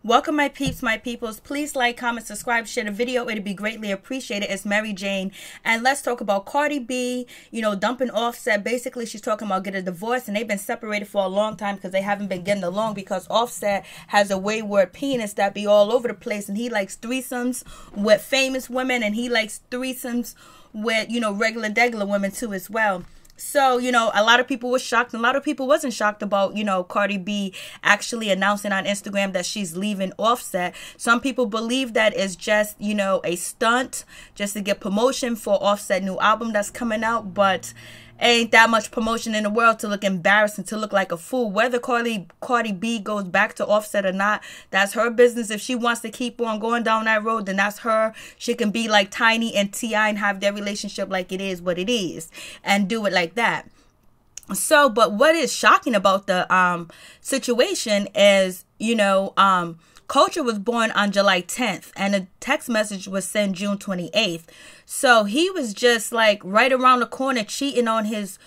Welcome, my peeps, my peoples. Please like, comment, subscribe, share the video. It'd be greatly appreciated. It's Mary Jane. And let's talk about Cardi B, dumping Offset. Basically, she's talking about getting a divorce. And they've been separated for a long time because they haven't been getting along because Offset has a wayward penis that be all over the place. And he likes threesomes with famous women. And he likes threesomes with, regular women too as well. So, a lot of people were shocked. And a lot of people wasn't shocked about, Cardi B actually announcing on Instagram that she's leaving Offset. Some people believe that it's just, a stunt just to get promotion for Offset new album that's coming out. But ain't that much promotion in the world to look embarrassing, to look like a fool. Whether Cardi B goes back to Offset or not, that's her business. If she wants to keep on going down that road, then that's her. She can be like Tiny and T.I. and have their relationship like it is what it is and do it like that. So, but what is shocking about the situation is, Culture was born on July 10th and a text message was sent June 28th. So he was just like right around the corner cheating on his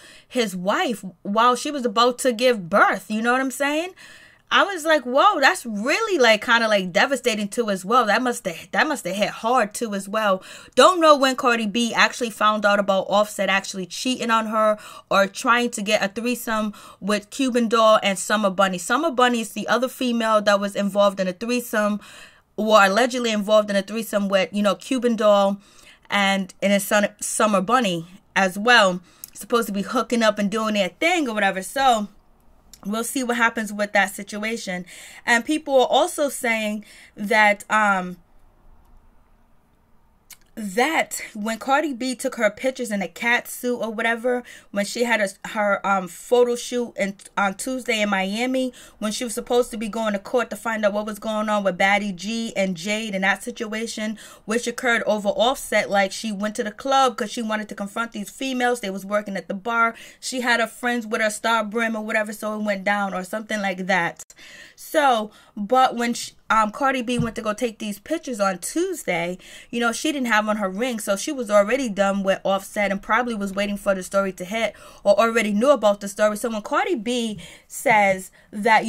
wife while she was about to give birth. You know what I'm saying? I was like, whoa, that's really like kind of like devastating too as well. That must have hit hard too as well. Don't know when Cardi B actually found out about Offset actually cheating on her or trying to get a threesome with Cuban Doll and Summer Bunni. Summer Bunni is the other female that was involved in a threesome or allegedly involved in a threesome with, Cuban Doll and his son Summer Bunni as well. Supposed to be hooking up and doing their thing or whatever. So we'll see what happens with that situation. And people are also saying that that when Cardi B took her pictures in a cat suit or whatever, when she had her photo shoot on Tuesday in Miami, when she was supposed to be going to court to find out what was going on with Baddie G and Jade in that situation, which occurred over Offset. Like, she went to the club because she wanted to confront these females. They was working at the bar. She had her friends with her star brim or whatever, so it went down or something like that. So, but when Cardi B went to go take these pictures on Tuesday, she didn't have on her ring, so she was already done with Offset and probably was waiting for the story to hit or already knew about the story. So when Cardi B says that,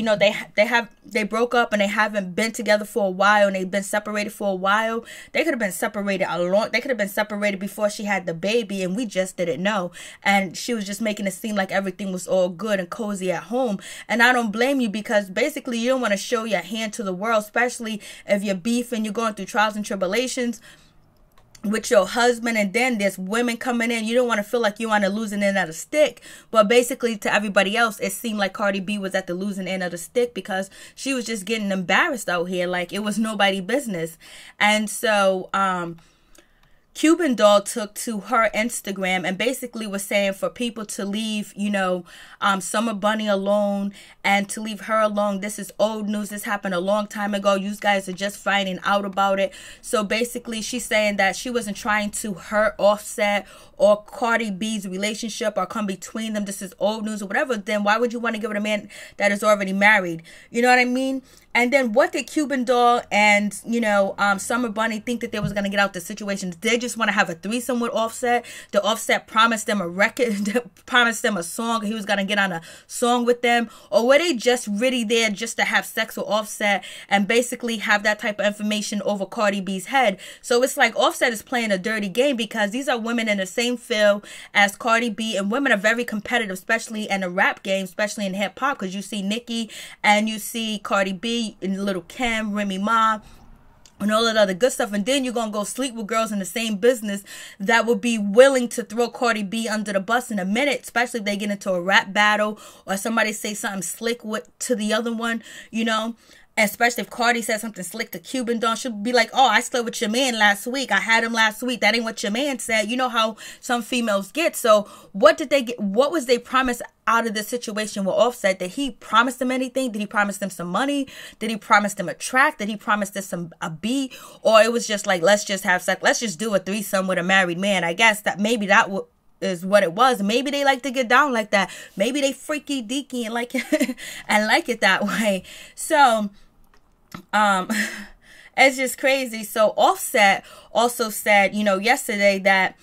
they broke up and they haven't been together for a while and they've been separated for a while, they could have been separated they could have been separated before she had the baby and we just didn't know. And she was just making it seem like everything was all good and cozy at home. And I don't blame you, because basically you don't want to show your hand to the world, especially if you're beefing, you're going through trials and tribulations with your husband, and then there's women coming in. You don't want to feel like you're on the losing end of the stick. But basically to everybody else, it seemed like Cardi B was at the losing end of the stick because she was just getting embarrassed out here like it was nobody's business. And so Cuban Doll took to her Instagram and basically was saying for people to leave, Summer Bunni alone and to leave her alone. This is old news. This happened a long time ago. You guys are just finding out about it. So basically she's saying that she wasn't trying to hurt Offset or Cardi B's relationship or come between them. This is old news or whatever. Then why would you want to give it a man that is already married? You know what I mean? And then what did Cuban Doll and, Summer Bunni think that they was going to get out the situation? Did they just want to have a threesome with Offset? The Offset promised them a record, promised them a song. He was going to get on a song with them. Or were they just really there just to have sex with Offset and basically have that type of information over Cardi B's head? So it's like Offset is playing a dirty game because these are women in the same field as Cardi B, and women are very competitive, especially in the rap game, especially in hip hop, because you see Nicki and you see Cardi B and Little Kim, Remy Ma, and all that other good stuff. And then you're going to go sleep with girls in the same business that would be willing to throw Cardi B under the bus in a minute, especially if they get into a rap battle or somebody say something slick to the other one, Especially if Cardi said something slick to Cuban Doll, she'll be like, oh, I slept with your man last week. I had him last week. That ain't what your man said. You know how some females get. So what did they get? What was they promised out of this situation with Offset? Did he promise them anything? Did he promise them some money? Did he promise them a track? Did he promise them a beat? Or it was just like, let's just have sex. Let's just do a threesome with a married man. I guess that maybe that is what it was. Maybe they like to get down like that. Maybe they freaky deaky and like it and like it that way. So it's just crazy. So Offset also said, yesterday that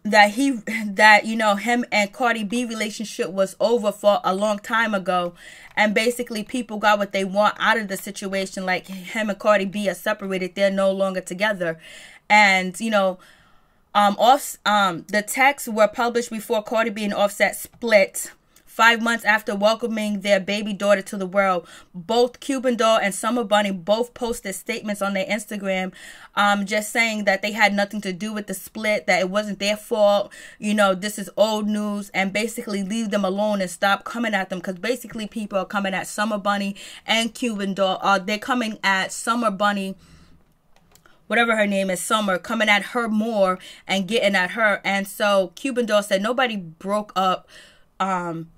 that you know, him and Cardi B relationship was over for a long time ago, and basically people got what they want out of the situation. Like, him and Cardi B are separated, they're no longer together. And you know, the texts were published before Cardi B and Offset split, 5 months after welcoming their baby daughter to the world. Both Cuban Doll and Summer Bunni both posted statements on their Instagram, just saying that they had nothing to do with the split, that it wasn't their fault, you know, this is old news, and basically leave them alone and stop coming at them, because basically people are coming at Summer Bunni and Cuban Doll. They're coming at Summer Bunni, whatever her name is, Summer, coming at her more and getting at her. And so Cuban Doll said nobody broke up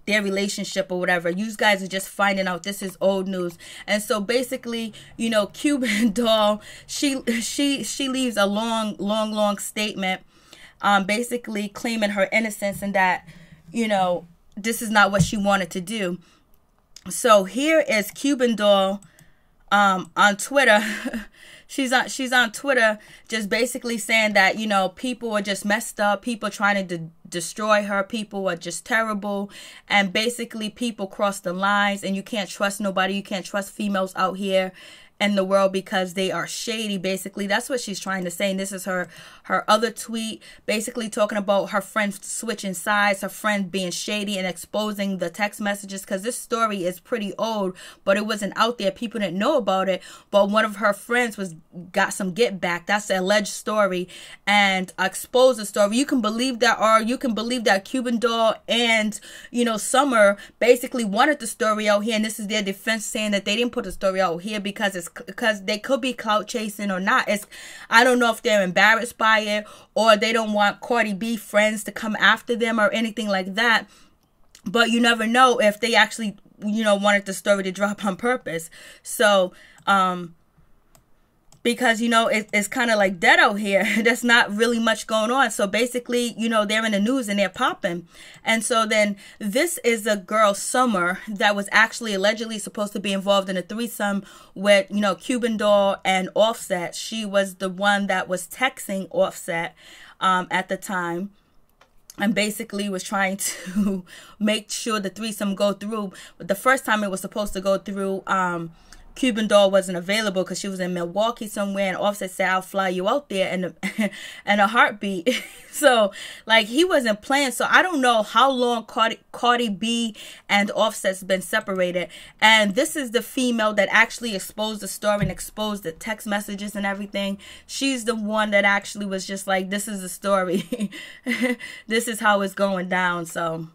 their relationship or whatever. You guys are just finding out, this is old news. And so basically, you know, Cuban Doll, she leaves a long statement, basically claiming her innocence and that, you know, this is not what she wanted to do. So here is Cuban Doll on Twitter. She's on Twitter just basically saying that, you know, people are just messed up. People trying to destroy her. People are just terrible. And basically people cross the lines, and you can't trust nobody. You can't trust females out here in the world because they are shady. Basically, that's what she's trying to say. And this is her other tweet, basically talking about her friend switching sides, her friend being shady and exposing the text messages, because this story is pretty old, but it wasn't out there. People didn't know about it, but one of her friends got some get back. That's the alleged story, and exposed the story. You can believe that, or you can believe that Cuban Doll and, you know, Summer basically wanted the story out here, and this is their defense, saying that they didn't put the story out here because they could be clout chasing or not. I don't know if they're embarrassed by it, or they don't want Cardi B friends to come after them or anything like that. But you never know if they actually, you know, wanted the story to drop on purpose. So, because, you know, it's kind of like dead out here. There's not really much going on. So basically, you know, they're in the news and they're popping. And so then this is a girl, Summer, that was actually allegedly supposed to be involved in a threesome with, you know, Cuban Doll and Offset. She was the one that was texting Offset at the time, and basically was trying to make sure the threesome go through. But the first time it was supposed to go through, Cuban Doll wasn't available because she was in Milwaukee somewhere, and Offset said, I'll fly you out there in a heartbeat. So, like, he wasn't playing. So I don't know how long Cardi B and Offset's been separated. And this is the female that actually exposed the story and exposed the text messages and everything. She's the one that actually was just like, this is the story. This is how it's going down. So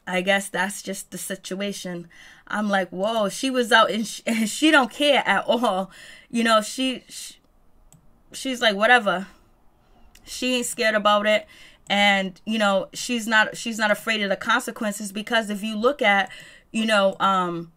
I guess that's just the situation. I'm like, whoa, she was out and she don't care at all. You know, she's like, whatever. She ain't scared about it. And, you know, she's not afraid of the consequences, because if you look at, you know,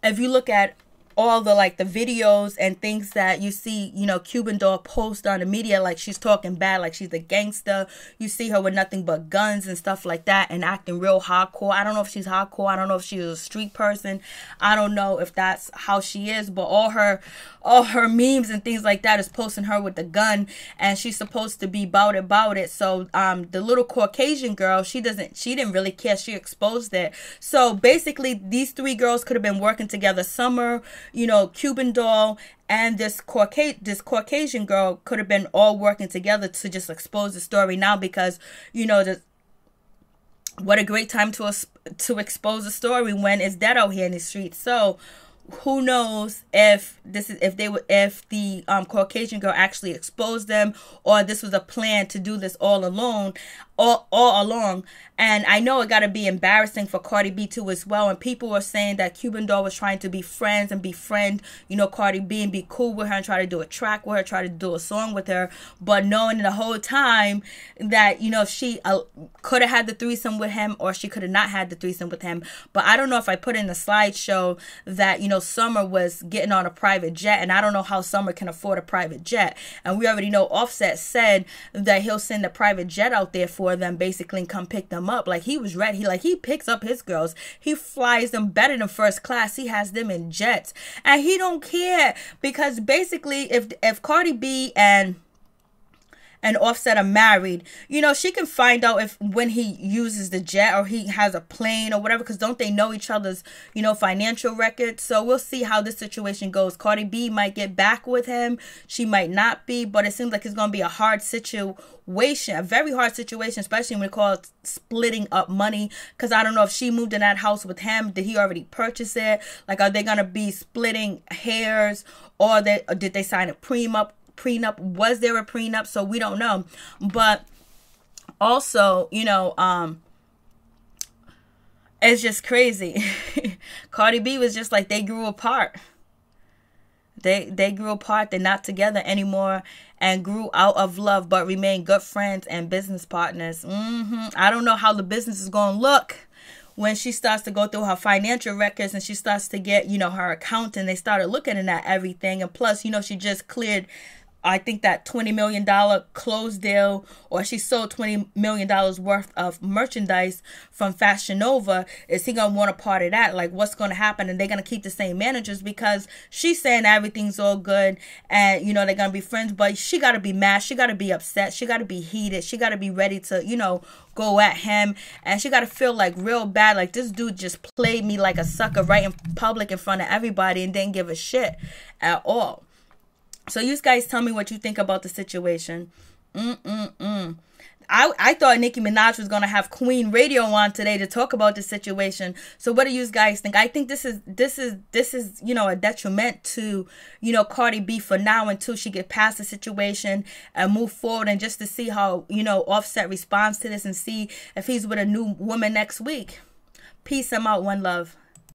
if you look at all the, like, the videos and things that you see, you know, Cuban Doll post on the media, like she's talking bad, like she's a gangster. You see her with nothing but guns and stuff like that and acting real hardcore. I don't know if she's hardcore. I don't know if she's a street person. I don't know if that's how she is, but all her memes and things like that is posting her with the gun, and she's supposed to be about it. So the little Caucasian girl, she didn't really care. She exposed it. So basically these three girls could have been working together. Summer, you know, Cuban Doll, and this Caucasian girl could have been all working together to just expose the story now, because, you know, what a great time to expose the story when it's dead out here in the streets. So who knows if the Caucasian girl actually exposed them, or this was a plan to do this all along. And I know it got to be embarrassing for Cardi B too as well. And people were saying that Cuban Doll was trying to be friends and befriend, you know, Cardi B and be cool with her and try to do a track with her, try to do a song with her. But knowing the whole time that, you know, she could have had the threesome with him, or she could have not had the threesome with him. But I don't know if I put in the slideshow that, you know, Summer was getting on a private jet, and I don't know how Summer can afford a private jet. And we already know Offset said that he'll send a private jet out there for them, basically, and come pick them up. Like, he was ready. He picks up his girls. He flies them better than first class. He has them in jets, and he don't care, because basically if Cardi B and and Offset are married, you know, she can find out if when he uses the jet or he has a plane or whatever, because don't they know each other's, you know, financial records? So we'll see how this situation goes. Cardi B might get back with him. She might not be, but it seems like it's going to be a hard situation, a very hard situation, especially when it calls splitting up money. Because I don't know if she moved in that house with him. Did he already purchase it? Like, are they going to be splitting hairs, or did they sign a prenup? Was there a prenup? So we don't know. But also, you know, it's just crazy. Cardi B was just like, they grew apart. They grew apart. They're not together anymore, and grew out of love, but remain good friends and business partners. I don't know how the business is going to look when she starts to go through her financial records and she starts to get, you know, her accountant. They started looking at everything. And plus, you know, she just cleared, I think, that $20 million clothes deal, or she sold $20 million worth of merchandise from Fashion Nova. Is he going to want a part of that? Like, what's going to happen? And they're going to keep the same managers, because she's saying everything's all good and, you know, they're going to be friends, but she got to be mad. She got to be upset. She got to be heated. She got to be ready to, you know, go at him. And she got to feel like real bad. Like, this dude just played me like a sucker right in public in front of everybody and didn't give a shit at all. So you guys tell me what you think about the situation. I thought Nicki Minaj was going to have Queen Radio on today to talk about the situation. So what do you guys think? I think this is, you know, a detriment to, you know, Cardi B for now, until she get past the situation and move forward, and just to see how, you know, Offset responds to this, and see if he's with a new woman next week. Peace. I'm out. One love.